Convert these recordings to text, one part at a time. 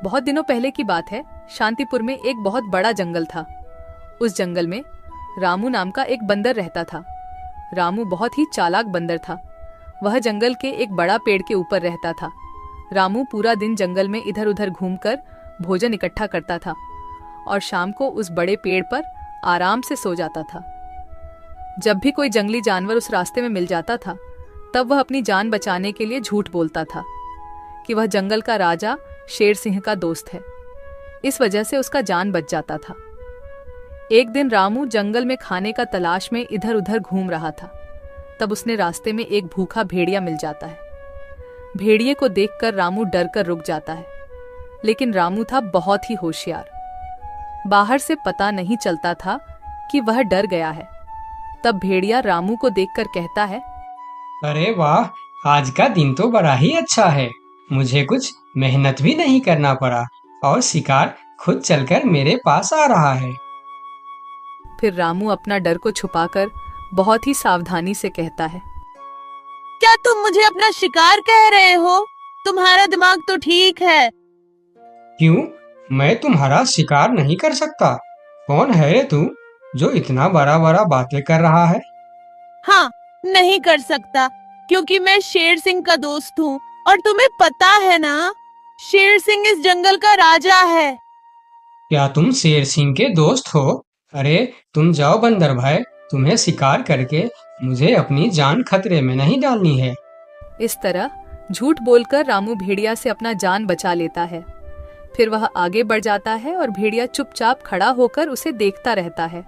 बहुत दिनों पहले की बात है। शांतिपुर में एक बहुत बड़ा जंगल था। उस जंगल में रामू नाम का एक बंदर रहता था। रामू बहुत ही चालाक बंदर था। वह जंगल के एक बड़ा पेड़ के ऊपर रहता था। रामू पूरा दिन जंगल में इधर उधर घूमकर भोजन इकट्ठा करता था और शाम को उस बड़े पेड़ पर आराम से सो जाता था। जब भी कोई जंगली जानवर उस रास्ते में मिल जाता था, तब वह अपनी जान बचाने के लिए झूठ बोलता था कि वह जंगल का राजा शेर सिंह का दोस्त है। इस वजह से उसका जान बच जाता था। एक दिन रामू जंगल में खाने का तलाश में इधर उधर घूम रहा था। तब उसने रास्ते में एक भूखा भेड़िया मिल जाता है। भेड़िए को देखकर रामू डर कर रुक जाता है, लेकिन रामू था बहुत ही होशियार। बाहर से पता नहीं चलता था कि वह डर गया है। तब भेड़िया रामू को देखकर कहता है, अरे वाह, आज का दिन तो बड़ा ही अच्छा है। मुझे कुछ मेहनत भी नहीं करना पड़ा और शिकार खुद चलकर मेरे पास आ रहा है। फिर रामू अपना डर को छुपाकर बहुत ही सावधानी से कहता है, क्या तुम मुझे अपना शिकार कह रहे हो? तुम्हारा दिमाग तो ठीक है। क्यों? मैं तुम्हारा शिकार नहीं कर सकता। कौन है रे तू जो इतना बड़ा बड़ा बातें कर रहा है? हाँ, नहीं कर सकता, क्योंकि मैं शेर सिंह का दोस्त हूँ और तुम्हें पता है ना, शेर सिंह इस जंगल का राजा है। क्या तुम शेर सिंह के दोस्त हो? अरे तुम जाओ बंदर भाई, तुम्हें शिकार करके मुझे अपनी जान खतरे में नहीं डालनी है। इस तरह झूठ बोलकर रामू भेड़िया से अपना जान बचा लेता है। फिर वह आगे बढ़ जाता है और भेड़िया चुपचाप खड़ा होकर उसे देखता रहता है।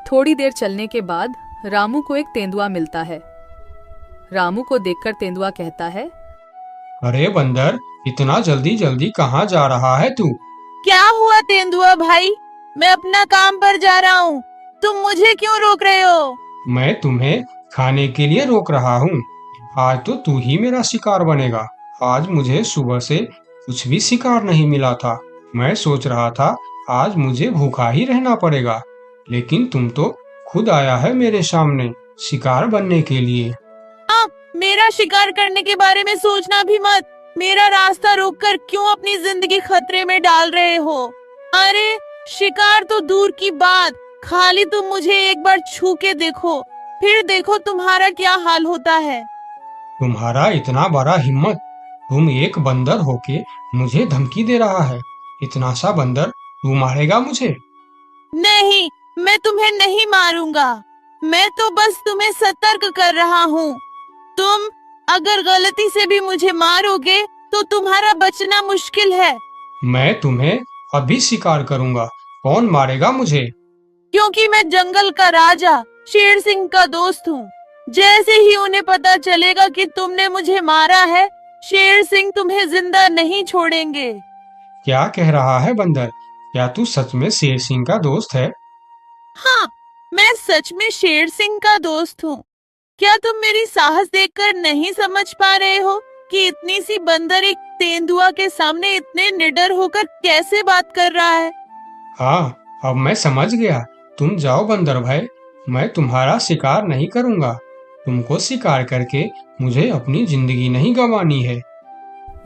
थोड़ी देर चलने के बाद रामू को एक तेंदुआ मिलता है। रामू को देखकर तेंदुआ कहता है, अरे बंदर, इतना जल्दी जल्दी कहाँ जा रहा है तू? क्या हुआ तेंदुआ भाई? मैं अपना काम पर जा रहा हूँ, तुम मुझे क्यों रोक रहे हो? मैं तुम्हें खाने के लिए रोक रहा हूँ। आज तो तू ही मेरा शिकार बनेगा। आज मुझे सुबह से कुछ भी शिकार नहीं मिला था। मैं सोच रहा था आज मुझे भूखा ही रहना पड़ेगा, लेकिन तुम तो खुद आया है मेरे सामने शिकार बनने के लिए। मेरा शिकार करने के बारे में सोचना भी मत। मेरा रास्ता रोककर क्यों अपनी जिंदगी खतरे में डाल रहे हो? अरे शिकार तो दूर की बात, खाली तुम मुझे एक बार छू के देखो, फिर देखो तुम्हारा क्या हाल होता है। तुम्हारा इतना बड़ा हिम्मत! तुम एक बंदर होके मुझे धमकी दे रहा है। इतना सा बंदर तू मारेगा मुझे? नहीं, मैं तुम्हें नहीं मारूंगा। मैं तो बस तुम्हें सतर्क कर रहा हूँ। तुम अगर गलती से भी मुझे मारोगे तो तुम्हारा बचना मुश्किल है। मैं तुम्हें अभी शिकार करूंगा। कौन मारेगा मुझे? क्योंकि मैं जंगल का राजा शेर सिंह का दोस्त हूँ। जैसे ही उन्हें पता चलेगा कि तुमने मुझे मारा है, शेर सिंह तुम्हें जिंदा नहीं छोड़ेंगे। क्या कह रहा है बंदर? क्या तू सच में शेर सिंह का दोस्त है? हाँ, मैं सच में शेर सिंह का दोस्त हूँ। क्या तुम मेरी साहस देखकर नहीं समझ पा रहे हो कि इतनी सी बंदर एक तेंदुआ के सामने इतने निडर होकर कैसे बात कर रहा है? हाँ, अब मैं समझ गया। तुम जाओ बंदर भाई, मैं तुम्हारा शिकार नहीं करूंगा। तुमको शिकार करके मुझे अपनी जिंदगी नहीं गंवानी है।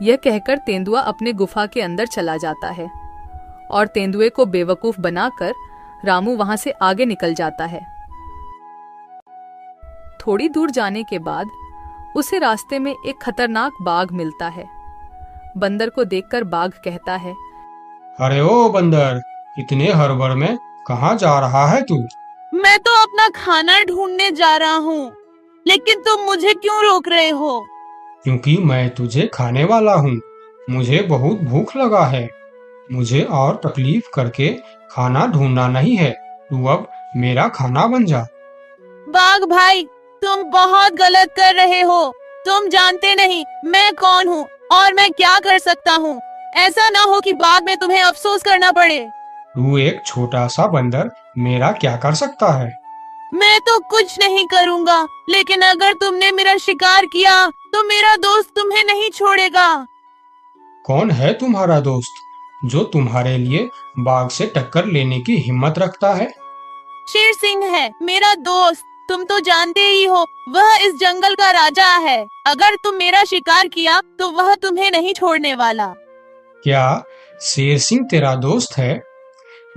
यह कहकर तेंदुआ अपने गुफा के अंदर चला जाता है और तेंदुए को बेवकूफ बनाकर रामू वहां से आगे निकल जाता है। थोड़ी दूर जाने के बाद उसे रास्ते में एक खतरनाक बाघ मिलता है। बंदर को देखकर बाघ कहता है, अरे ओ बंदर, इतने हड़बड़ में कहाँ जा रहा है तू? मैं तो अपना खाना ढूंढने जा रहा हूँ, लेकिन तुम मुझे क्यों रोक रहे हो? क्योंकि मैं तुझे खाने वाला हूँ। मुझे बहुत भूख लगा है। मुझे और तकलीफ करके खाना ढूंढना नहीं है। तू अब मेरा खाना बन जा। बाघ भाई, तुम बहुत गलत कर रहे हो। तुम जानते नहीं मैं कौन हूँ और मैं क्या कर सकता हूँ। ऐसा ना हो कि बाद में तुम्हें अफसोस करना पड़े। तू एक छोटा सा बंदर मेरा क्या कर सकता है? मैं तो कुछ नहीं करूँगा, लेकिन अगर तुमने मेरा शिकार किया तो मेरा दोस्त तुम्हें नहीं छोड़ेगा। कौन है तुम्हारा दोस्त जो तुम्हारे लिए बाघ से टक्कर लेने की हिम्मत रखता है? शेर सिंह है मेरा दोस्त। तुम तो जानते ही हो वह इस जंगल का राजा है। अगर तुम मेरा शिकार किया तो वह तुम्हें नहीं छोड़ने वाला। क्या शेर सिंह तेरा दोस्त है?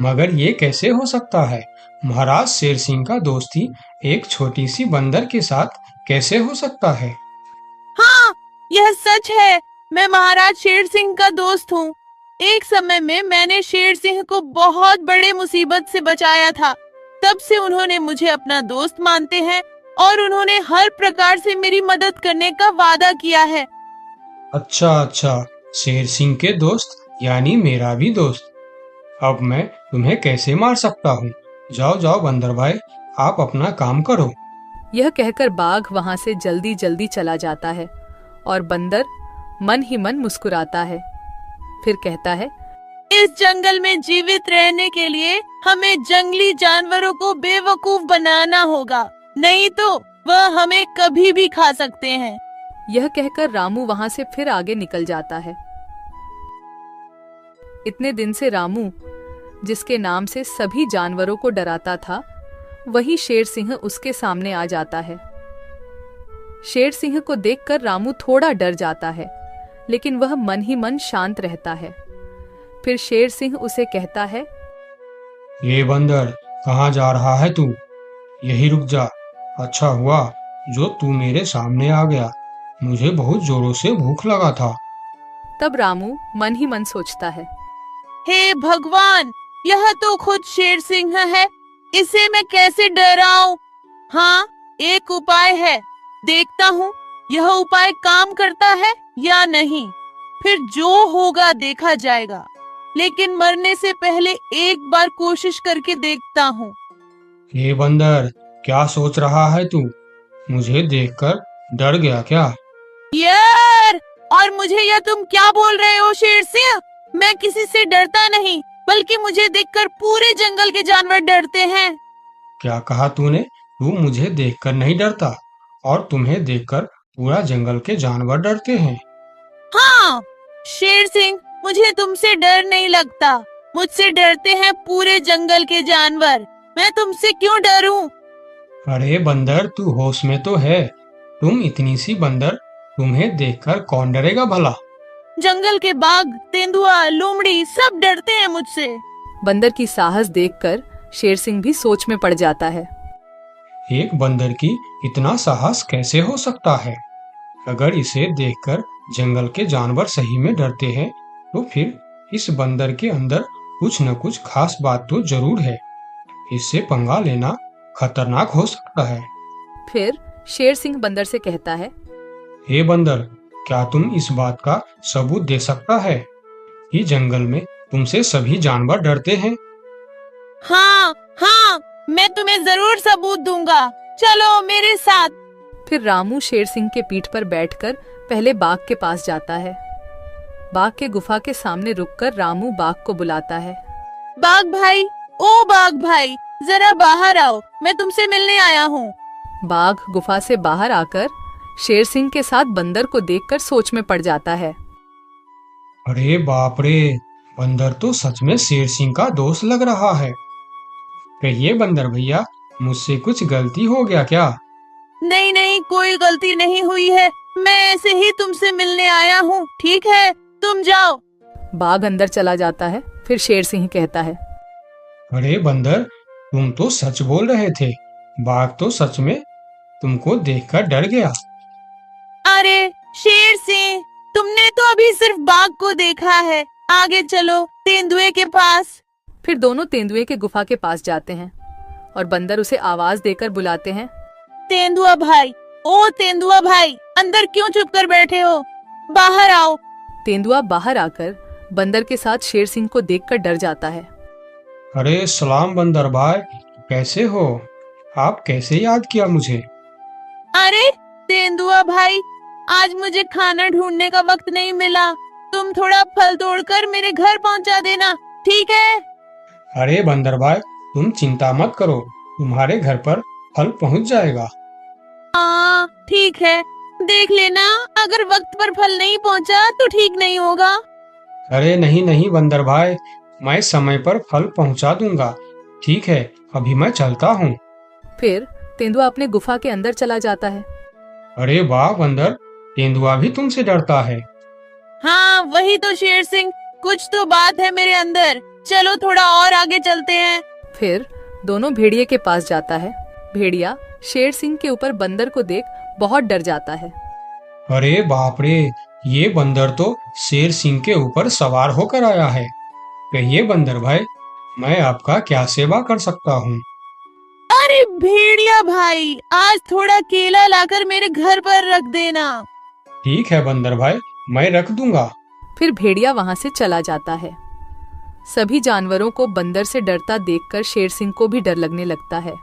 मगर ये कैसे हो सकता है? महाराज शेर सिंह का दोस्ती एक छोटी सी बंदर के साथ कैसे हो सकता है? हाँ, यह सच है। मैं महाराज शेर सिंह का दोस्त हूँ। एक समय में मैंने शेर सिंह को बहुत बड़े मुसीबत से बचाया था। तब से उन्होंने मुझे अपना दोस्त मानते हैं और उन्होंने हर प्रकार से मेरी मदद करने का वादा किया है। अच्छा, शेर सिंह के दोस्त यानी मेरा भी दोस्त। अब मैं तुम्हें कैसे मार सकता हूँ? जाओ बंदर भाई, आप अपना काम करो। यह कहकर बाघ वहां से जल्दी जल्दी चला जाता है और बंदर मन ही मन मुस्कुराता है। फिर कहता है, इस जंगल में जीवित रहने के लिए हमें जंगली जानवरों को बेवकूफ बनाना होगा, नहीं तो वह हमें कभी भी खा सकते हैं। यह कहकर रामू वहां से फिर आगे निकल जाता है। इतने दिन से रामू, जिसके नाम से सभी जानवरों को डराता था, वही शेर सिंह उसके सामने आ जाता है। शेर सिंह को देखकर रामू थोड़ा डर जाता है, लेकिन वह मन ही मन शांत रहता है। फिर शेर सिंह उसे कहता है, ये बंदर, कहाँ जा रहा है तू? यही रुक जा। अच्छा हुआ जो तू मेरे सामने आ गया, मुझे बहुत जोरों से भूख लगा था। तब रामू मन ही मन सोचता है, हे भगवान, यह तो खुद शेर सिंह है, इसे मैं कैसे डराऊं? हाँ, एक उपाय है, देखता हूँ यह उपाय काम करता है या नहीं। फिर जो होगा देखा जाएगा, लेकिन मरने से पहले एक बार कोशिश करके देखता हूँ। ये बंदर, क्या सोच रहा है तू? मुझे देखकर डर गया क्या? यार, और मुझे यह तुम क्या बोल रहे हो शेर सिंह? मैं किसी से डरता नहीं, बल्कि मुझे देखकर पूरे जंगल के जानवर डरते हैं। क्या कहा तूने? तू मुझे देखकर नहीं डरता और तुम्हें देखकर पूरा जंगल के जानवर डरते हैं? हाँ शेर सिंह, मुझे तुमसे डर नहीं लगता, मुझसे डरते हैं पूरे जंगल के जानवर। मैं तुमसे क्यों डरूं? अरे बंदर, तू होश में तो है? तुम इतनी सी बंदर, तुम्हें देखकर कौन डरेगा भला? जंगल के बाघ, तेंदुआ, लोमड़ी सब डरते हैं मुझसे। बंदर की साहस देखकर शेर सिंह भी सोच में पड़ जाता है। एक बंदर की इतना साहस कैसे हो सकता है? अगर इसे देखकर जंगल के जानवर सही में डरते हैं, तो फिर इस बंदर के अंदर कुछ न कुछ खास बात तो जरूर है। इससे पंगा लेना खतरनाक हो सकता है। फिर शेर सिंह बंदर से कहता है, हे बंदर, क्या तुम इस बात का सबूत दे सकता है कि जंगल में तुमसे सभी जानवर डरते हैं? हाँ, मैं तुम्हें जरूर सबूत दूंगा, चलो मेरे साथ। फिर रामू शेर सिंह के पीठ पर बैठकर पहले बाघ के पास जाता है। बाघ के गुफा के सामने रुककर रामू बाघ को बुलाता है, बाघ भाई, ओ बाघ भाई, जरा बाहर आओ, मैं तुमसे मिलने आया हूँ। बाघ गुफा से बाहर आकर शेर सिंह के साथ बंदर को देखकर सोच में पड़ जाता है। अरे बाप रे, बंदर तो सच में शेर सिंह का दोस्त लग रहा है। कहिए बंदर भैया, मुझसे कुछ गलती हो गया क्या? नहीं, कोई गलती नहीं हुई है, मैं ऐसे ही तुमसे मिलने आया हूँ, ठीक है, तुम जाओ। बाघ अंदर चला जाता है। फिर शेर सिंह कहता है, अरे बंदर, तुम तो सच बोल रहे थे। बाघ तो सच में तुमको देखकर डर गया। अरे शेर सिंह, तुमने तो अभी सिर्फ बाघ को देखा है, आगे चलो तेंदुए के पास। फिर दोनों तेंदुए के गुफा के पास जाते हैं और बंदर उसे आवाज देकर बुलाते हैं, तेंदुआ भाई, ओ तेंदुआ भाई, अंदर क्यों चुप कर बैठे हो, बाहर आओ। तेंदुआ बाहर आकर बंदर के साथ शेर सिंह को देखकर डर जाता है। अरे सलाम बंदर भाई, कैसे हो? आप कैसे याद किया मुझे? अरे तेंदुआ भाई, आज मुझे खाना ढूंढने का वक्त नहीं मिला, तुम थोड़ा फल तोड़कर मेरे घर पहुंचा देना, ठीक है? अरे बंदर भाई, तुम चिंता मत करो, तुम्हारे घर पर फल पहुंच जाएगा। हाँ ठीक है, देख लेना, अगर वक्त पर फल नहीं पहुंचा तो ठीक नहीं होगा। अरे नहीं बंदर भाई, मैं समय पर फल पहुंचा दूंगा। ठीक है, अभी मैं चलता हूँ। फिर तेंदुआ अपने गुफा के अंदर चला जाता है। अरे वाह बंदर, तेंदुआ भी तुमसे डरता है। हाँ वही तो शेर सिंह, कुछ तो बात है मेरे अंदर। चलो थोड़ा और आगे चलते हैं। फिर दोनों भेड़िए के पास जाता है। भेड़िया शेर सिंह के ऊपर बंदर को देख बहुत डर जाता है। अरे बाप रे, ये बंदर तो शेर सिंह के ऊपर सवार होकर आया है। कहिए बंदर भाई, मैं आपका क्या सेवा कर सकता हूँ? अरे भेड़िया भाई, आज थोड़ा केला लाकर मेरे घर पर रख देना। ठीक है बंदर भाई, मैं रख दूंगा। फिर भेड़िया वहां से चला जाता है। सभी जानवरों को बंदर से डरता देखकर शेर सिंह को भी डर लगने लगता है।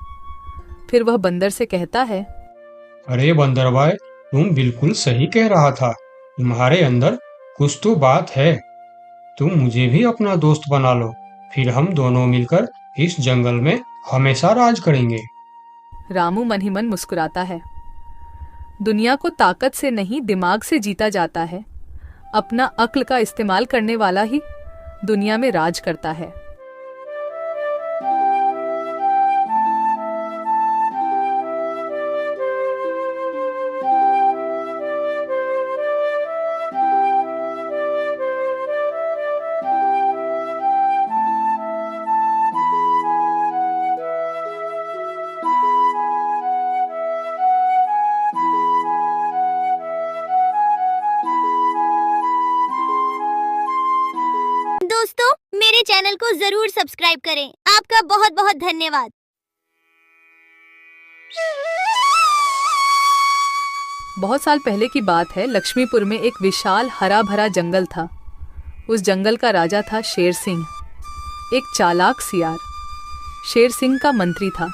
फिर वह बंदर से कहता है, अरे बंदर भाई, तुम बिल्कुल सही कह रहा था। तुम्हारे अंदर कुछ तो बात है। तुम मुझे भी अपना दोस्त बना लो, फिर हम दोनों मिलकर इस जंगल में हमेशा राज करेंगे। रामू मन ही मन मुस्कुराता है। दुनिया को ताकत से नहीं दिमाग से जीता जाता है। अपना अक्ल का इस्तेमाल करने वाला ही दुनिया में राज करता है। दोस्तों, मेरे चैनल को जरूर सब्सक्राइब करें। आपका बहुत बहुत धन्यवाद। बहुत साल पहले की बात है। लक्ष्मीपुर में एक विशाल हरा भरा जंगल था। उस जंगल का राजा था शेर सिंह, एक चालाक सियार। शेर सिंह का मंत्री था।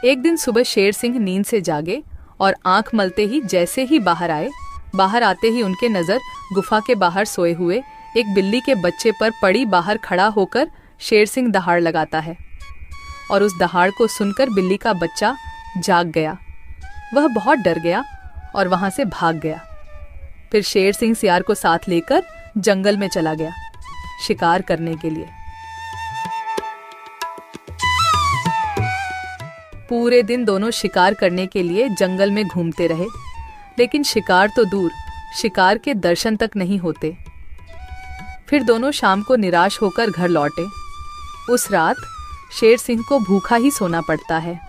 एक दिन सुबह शेर सिंह नींद से जागे और आंख मलते ही जैसे ही बाहर आते ही उनके नजर गुफा के बाहर सोए हुए एक बिल्ली के बच्चे पर पड़ी। बाहर खड़ा होकर शेर सिंह दहाड़ लगाता है और उस दहाड़ को सुनकर बिल्ली का बच्चा जाग गया। वह बहुत डर गया और वहां से भाग गया। फिर शेर सिंह सियार को साथ लेकर जंगल में चला गया शिकार करने के लिए। पूरे दिन दोनों शिकार करने के लिए जंगल में घूमते रहे, लेकिन शिकार तो दूर, शिकार के दर्शन तक नहीं होते। फिर दोनों शाम को निराश होकर घर लौटे। उस रात शेर सिंह को भूखा ही सोना पड़ता है।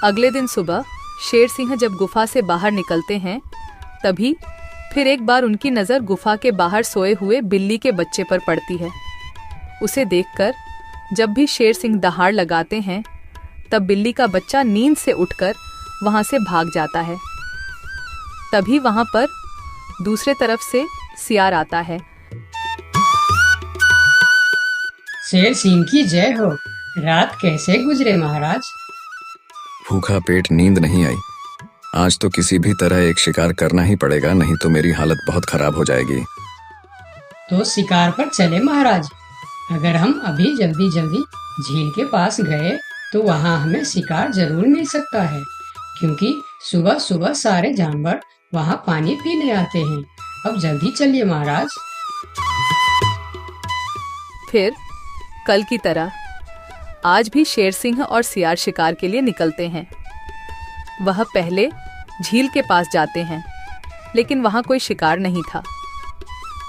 अगले दिन सुबह शेर सिंह जब गुफा से बाहर निकलते हैं, तभी फिर एक बार उनकी नजर गुफा के बाहर सोए हुए बिल्ली के बच्चे पर पड़ती है। उसे देखकर जब भी शेर सिंह दहाड़ लगाते हैं, तब बिल्ली का बच्चा नींद से उठकर वहां से भाग जाता है। तभी वहां पर दूसरे तरफ से सियार आता है। शेर सिंह की जय हो। रात कैसे गुजरे महाराज? भूखा पेट, नींद नहीं आई। आज तो किसी भी तरह एक शिकार करना ही पड़ेगा, नहीं तो मेरी हालत बहुत खराब हो जाएगी। तो शिकार पर चले महाराज। अगर हम अभी जल्दी जल्दी झील के पास गए तो वहाँ हमें शिकार जरूर मिल सकता है, क्योंकि सुबह सुबह सारे जानवर वहाँ पानी पीने आते हैं। अब जल्दी चलिए महाराज। फिर कल की तरह आज भी शेर सिंह और सियार शिकार के लिए निकलते हैं। वह पहले झील के पास जाते हैं, लेकिन वहां कोई शिकार नहीं था।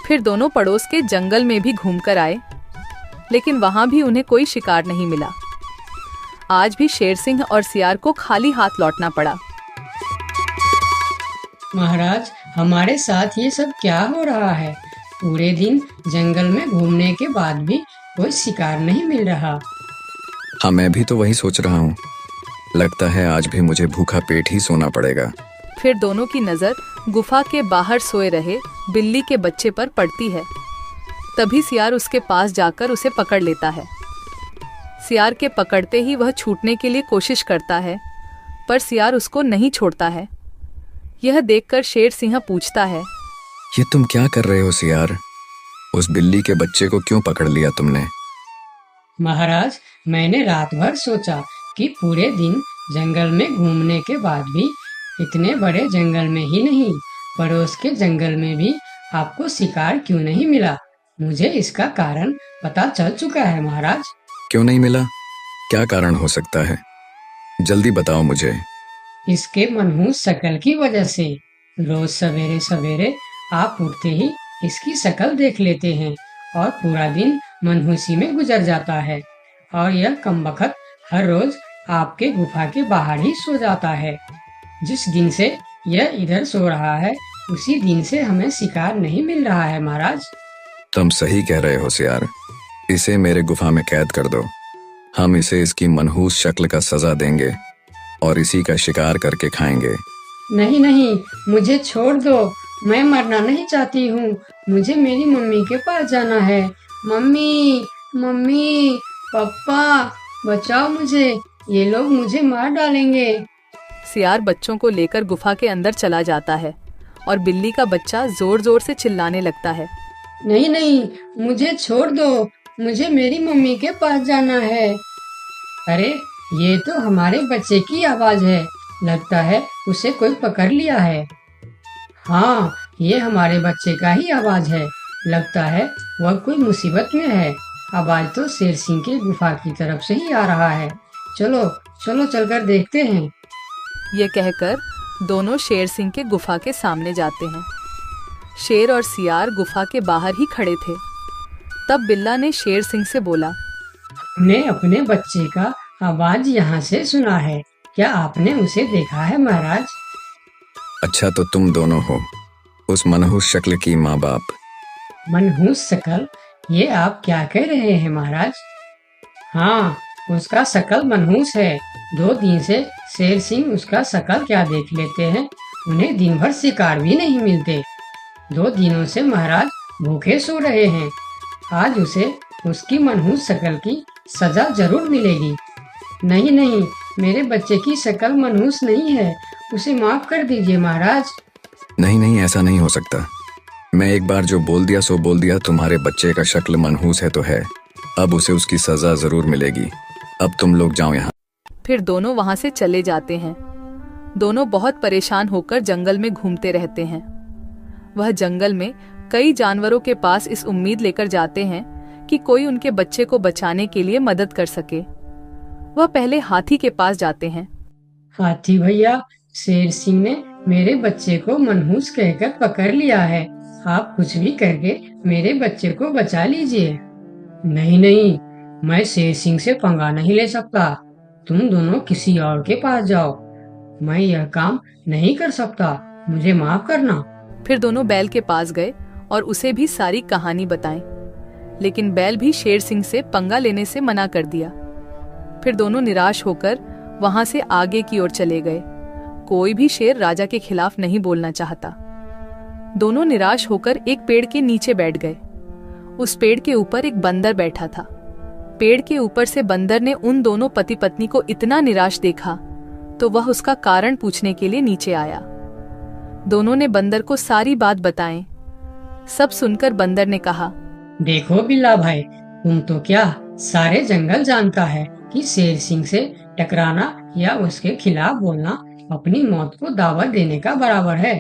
फिर दोनों पड़ोस के जंगल में भी घूमकर आए, लेकिन वहां भी उन्हें कोई शिकार नहीं मिला। आज भी शेर सिंह और सियार को खाली हाथ लौटना पड़ा। महाराज, हमारे साथ ये सब क्या हो रहा है? पूरे दिन जंगल में घूमने के बाद भी कोई शिकार नहीं मिल रहा। हाँ, मैं भी तो वही सोच रहा हूँ। लगता है आज भी मुझे भूखा पेट ही सोना पड़ेगा। फिर दोनों की नजर गुफा के बाहर सोए रहे बिल्ली के बच्चे पर पड़ती है। तभी सियार उसके पास जाकर उसे पकड़ लेता है। सियार के पकड़ते ही वह छूटने के लिए कोशिश करता है, पर सियार उसको नहीं छोड़ता है। यह देखकर शेर सिंह पूछता है, ये तुम क्या कर रहे हो सियार? उस बिल्ली के बच्चे को क्यों पकड़ लिया तुमने? महाराज, मैंने रात भर सोचा कि पूरे दिन जंगल में घूमने के बाद भी इतने बड़े जंगल में ही नहीं, पड़ोस के जंगल में भी आपको शिकार क्यों नहीं मिला। मुझे इसका कारण पता चल चुका है महाराज। क्यों नहीं मिला? क्या कारण हो सकता है? जल्दी बताओ मुझे। इसके मनहूस शक्ल की वजह से। रोज सवेरे सवेरे आप उठते ही इसकी शक्ल देख लेते हैं और पूरा दिन मनहूसी में गुजर जाता है। और यह कमबख्त हर रोज आपके गुफा के बाहर ही सो जाता है। जिस दिन से यह इधर सो रहा है उसी दिन से हमें शिकार नहीं मिल रहा है महाराज। तुम सही कह रहे हो सियार। इसे मेरे गुफा में कैद कर दो। हम इसे इसकी मनहूस शक्ल का सजा देंगे और इसी का शिकार करके खाएंगे। नहीं नहीं, मुझे छोड़ दो। मैं मरना नहीं चाहती हूँ। मुझे मेरी मम्मी के पास जाना है। मम्मी, मम्मी, पापा, बचाओ मुझे। ये लोग मुझे मार डालेंगे। सियार बच्चों को लेकर गुफा के अंदर चला जाता है और बिल्ली का बच्चा जोर जोर से चिल्लाने लगता है। नहीं नहीं, मुझे छोड़ दो। मुझे मेरी मम्मी के पास जाना है। अरे, ये तो हमारे बच्चे की आवाज है। लगता है उसे कोई पकड़ लिया है। हाँ, ये हमारे बच्चे का ही आवाज है। लगता है वह कोई मुसीबत में है। आवाज तो शेर सिंह के गुफा की तरफ से ही आ रहा है। चलो चलो चलकर देखते हैं। ये कहकर दोनों शेर सिंह के गुफा के सामने जाते हैं। शेर और सियार गुफा के बाहर ही खड़े थे। तब बिल्ला ने शेर सिंह से बोला, हमने अपने बच्चे का आवाज यहाँ से सुना है। क्या आपने उसे देखा है महाराज? अच्छा, तो तुम दोनों हो उस मनहूस शक्ल की माँ बाप। मनहूस शकल? ये आप क्या कह रहे हैं महाराज? हाँ, उसका शकल मनहूस है। 2 दिन से शेर सिंह उसका शकल क्या देख लेते हैं। उन्हें दिन भर शिकार भी नहीं मिलते। 2 दिनों से महाराज भूखे सो रहे हैं। आज उसे उसकी मनहूस शक्ल की सजा जरूर मिलेगी। नहीं नहीं, मेरे बच्चे की शक्ल मनहूस नहीं है। उसे माफ कर दीजिए महाराज। नहीं नहीं, ऐसा नहीं हो सकता। मैं एक बार जो बोल दिया सो बोल दिया। तुम्हारे बच्चे का शक्ल मनहूस है तो है। अब उसे उसकी सजा जरूर मिलेगी। अब तुम लोग जाओ यहाँ। फिर दोनों वहां से चले जाते हैं। दोनों बहुत परेशान होकर जंगल में घूमते रहते हैं। वह जंगल में कई जानवरों के पास इस उम्मीद लेकर जाते हैं कि कोई उनके बच्चे को बचाने के लिए मदद कर सके। वह पहले हाथी के पास जाते हैं। हाथी भैया, शेर सिंह ने मेरे बच्चे को मनहूस कहकर पकड़ लिया है। आप कुछ भी करके मेरे बच्चे को बचा लीजिए। नहीं नहीं, मैं शेर सिंह से पंगा नहीं ले सकता। तुम दोनों किसी और के पास जाओ। मैं यह काम नहीं कर सकता। मुझे माफ करना। फिर दोनों बैल के पास गए और उसे भी सारी कहानी बताई। लेकिन बैल भी शेर सिंह से पंगा लेने से मना कर दिया। फिर दोनों निराश होकर वहां से आगे की ओर चले गए। कोई भी शेर राजा के खिलाफ नहीं बोलना चाहता। दोनों निराश होकर एक पेड़ के नीचे बैठ गए। उस पेड़ के ऊपर एक बंदर बैठा था। पेड़ के ऊपर से बंदर ने उन दोनों पति पत्नी को इतना निराश देखा तो वह उसका कारण पूछने के लिए नीचे आया। दोनों ने बंदर को सारी बात बताई। सब सुनकर बंदर ने कहा, देखो बिल्ला भाई, तुम तो क्या सारे जंगल जानता है कि शेर सिंह से टकराना या उसके खिलाफ बोलना अपनी मौत को दावत देने का बराबर है।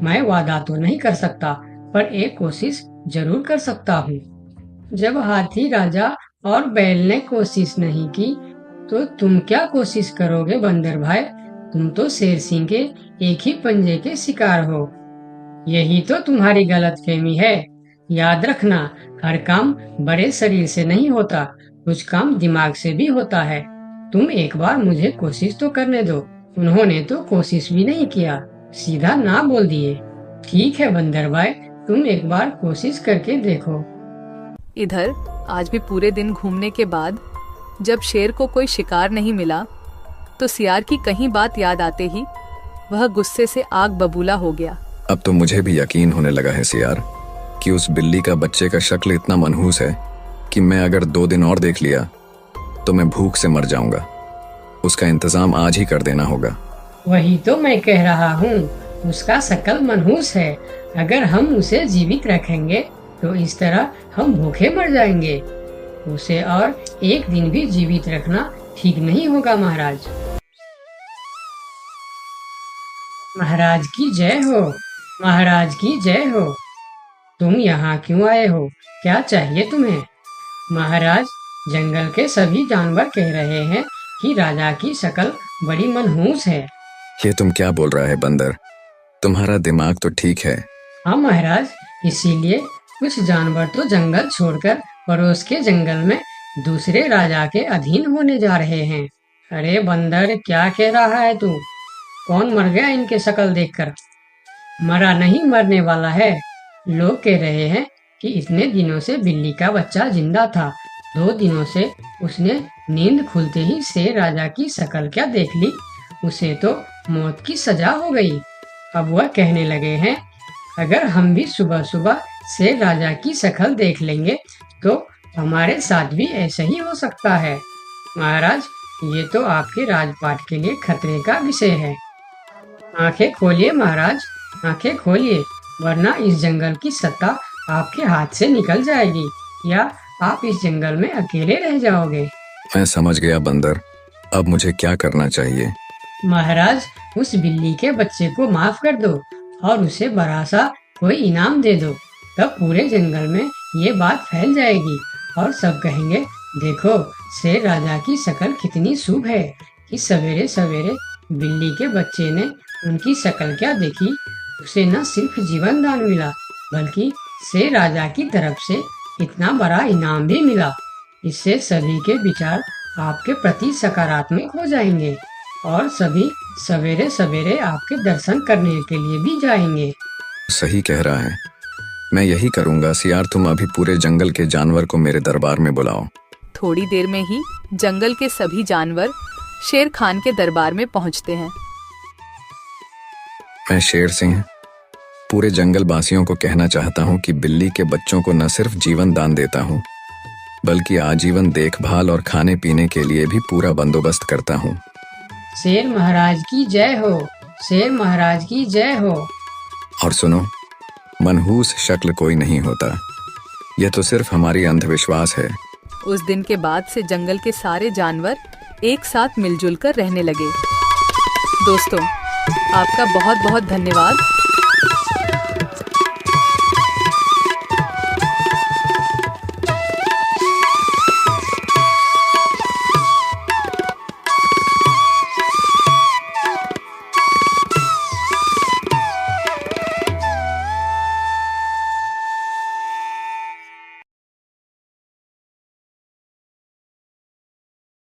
मैं वादा तो नहीं कर सकता, पर एक कोशिश जरूर कर सकता हूँ। जब हाथी राजा और बैल ने कोशिश नहीं की, तो तुम क्या कोशिश करोगे बंदर भाई? तुम तो शेर सिंह के एक ही पंजे के शिकार हो। यही तो तुम्हारी गलतफहमी है। याद रखना, हर काम बड़े शरीर से नहीं होता, कुछ काम दिमाग से भी होता है। तुम एक बार मुझे कोशिश तो करने दो। उन्होंने तो कोशिश भी नहीं किया, सीधा ना बोल दिए। ठीक है बंदर भाई, तुम एक बार कोशिश करके देखो। इधर आज भी पूरे दिन घूमने के बाद जब शेर को कोई शिकार नहीं मिला तो सियार की कहीं बात याद आते ही वह गुस्से से आग बबूला हो गया। अब तो मुझे भी यकीन होने लगा है सियार कि उस बिल्ली का बच्चे का शक्ल इतना मनहूस है कि मैं अगर 2 दिन और देख लिया तो मैं भूख से मर जाऊंगा। उसका इंतजाम आज ही कर देना होगा। वही तो मैं कह रहा हूँ, उसका शक्ल मनहूस है। अगर हम उसे जीवित रखेंगे तो इस तरह हम भूखे मर जाएंगे। उसे और एक दिन भी जीवित रखना ठीक नहीं होगा महाराज। महाराज की जय हो, महाराज की जय हो। तुम यहाँ क्यों आए हो? क्या चाहिए तुम्हें? महाराज, जंगल के सभी जानवर कह रहे हैं कि राजा की शक्ल बड़ी मनहूस है। ये तुम क्या बोल रहा है बंदर? तुम्हारा दिमाग तो ठीक है। हाँ महाराज, इसीलिए कुछ जानवर तो जंगल छोड़कर पड़ोस के जंगल में दूसरे राजा के अधीन होने जा रहे हैं। अरे बंदर, क्या कह रहा है तू? कौन मर गया इनके शक्ल देखकर? मरा नहीं, मरने वाला है। लोग कह रहे हैं कि इतने दिनों से बिल्ली का बच्चा जिंदा था। 2 दिनों से उसने नींद खुलते ही शेर राजा की शक्ल क्या देख ली, उसे तो मौत की सजा हो गई। अब वह कहने लगे हैं, अगर हम भी सुबह सुबह शेर राजा की शक्ल देख लेंगे तो हमारे साथ भी ऐसा ही हो सकता है। महाराज, ये तो आपके राजपाट के लिए खतरे का विषय है। आंखें खोलिए महाराज, आंखें खोलिए, वरना इस जंगल की सत्ता आपके हाथ से निकल जाएगी या आप इस जंगल में अकेले रह जाओगे। मैं समझ गया बंदर, अब मुझे क्या करना चाहिए? महाराज, उस बिल्ली के बच्चे को माफ कर दो और उसे बड़ा सा कोई इनाम दे दो। तब पूरे जंगल में ये बात फैल जाएगी और सब कहेंगे, देखो शेर राजा की शक्ल कितनी शुभ है कि सवेरे सवेरे बिल्ली के बच्चे ने उनकी शक्ल क्या देखी, उसे न सिर्फ जीवन दान मिला बल्कि शेर राजा की तरफ से इतना बड़ा इनाम भी मिला। इससे सभी के विचार आपके प्रति सकारात्मक हो जाएंगे और सभी सवेरे सवेरे आपके दर्शन करने के लिए भी जाएंगे। सही कह रहा है, मैं यही करूंगा। सियार, तुम अभी पूरे जंगल के जानवर को मेरे दरबार में बुलाओ। थोड़ी देर में ही जंगल के सभी जानवर शेर खान के दरबार में पहुंचते हैं। मैं शेर सिंह पूरे जंगल वासियों को कहना चाहता हूँ कि बिल्ली के बच्चों को न सिर्फ जीवन दान देता हूँ बल्कि आजीवन देखभाल और खाने पीने के लिए भी पूरा बंदोबस्त करता हूँ। शेर महाराज की जय हो, शेर महाराज की जय हो। और सुनो, मनहूस शक्ल कोई नहीं होता, यह तो सिर्फ हमारी अंधविश्वास है। उस दिन के बाद से जंगल के सारे जानवर एक साथ मिलजुल कर रहने लगे। दोस्तों, आपका बहुत बहुत धन्यवाद